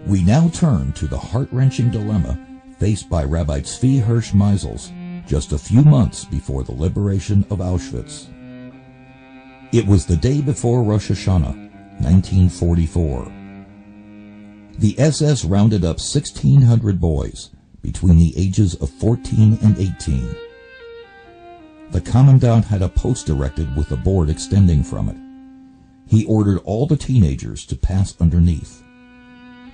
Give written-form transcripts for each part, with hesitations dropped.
We now turn to the heart-wrenching dilemma faced by Rabbi Tzvi Hirsch Meisels just a few months before the liberation of Auschwitz. It was the day before Rosh Hashanah, 1944. The SS rounded up 1,600 boys between the ages of 14 and 18. The commandant had a post erected with a board extending from it. He ordered all the teenagers to pass underneath.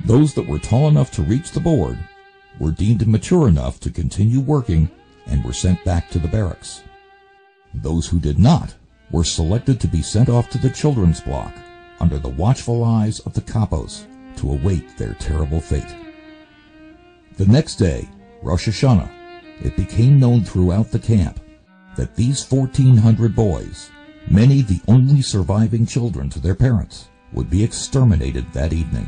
Those that were tall enough to reach the board were deemed mature enough to continue working and were sent back to the barracks. Those who did not were selected to be sent off to the children's block under the watchful eyes of the capos to await their terrible fate. The next day, Rosh Hashanah, it became known throughout the camp that these 1,400 boys, many the only surviving children to their parents, would be exterminated that evening.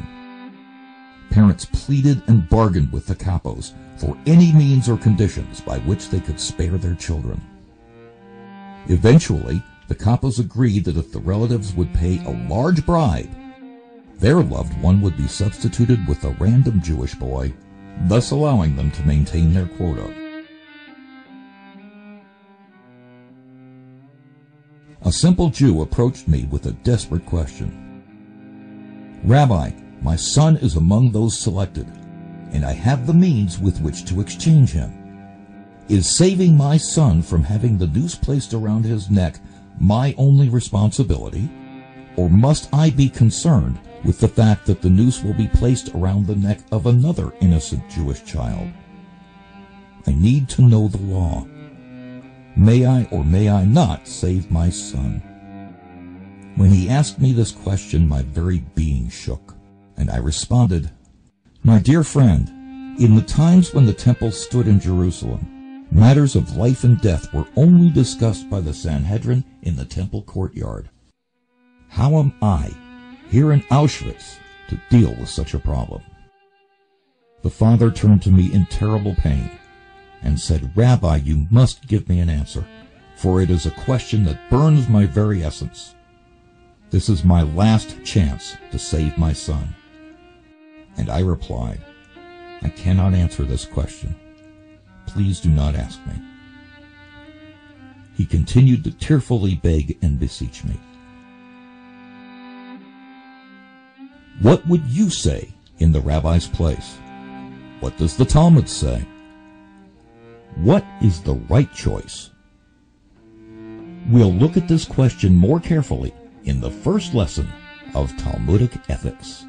Parents pleaded and bargained with the capos for any means or conditions by which they could spare their children. Eventually, the capos agreed that if the relatives would pay a large bribe, their loved one would be substituted with a random Jewish boy, thus allowing them to maintain their quota. A simple Jew approached me with a desperate question. "Rabbi, my son is among those selected, and I have the means with which to exchange him. Is saving my son from having the noose placed around his neck my only responsibility, or must I be concerned with the fact that the noose will be placed around the neck of another innocent Jewish child? I need to know the law. May I or may I not save my son?" When he asked me this question, my very being shook, and I responded, "My dear friend, in the times when the temple stood in Jerusalem, matters of life and death were only discussed by the Sanhedrin in the temple courtyard. How am I, here in Auschwitz, to deal with such a problem?" The father turned to me in terrible pain and said, "Rabbi, you must give me an answer, for it is a question that burns my very essence. This is my last chance to save my son." And I replied, "I cannot answer this question. Please do not ask me." He continued to tearfully beg and beseech me. What would you say in the rabbi's place? What does the Talmud say? What is the right choice? We'll look at this question more carefully in the first lesson of Talmudic ethics.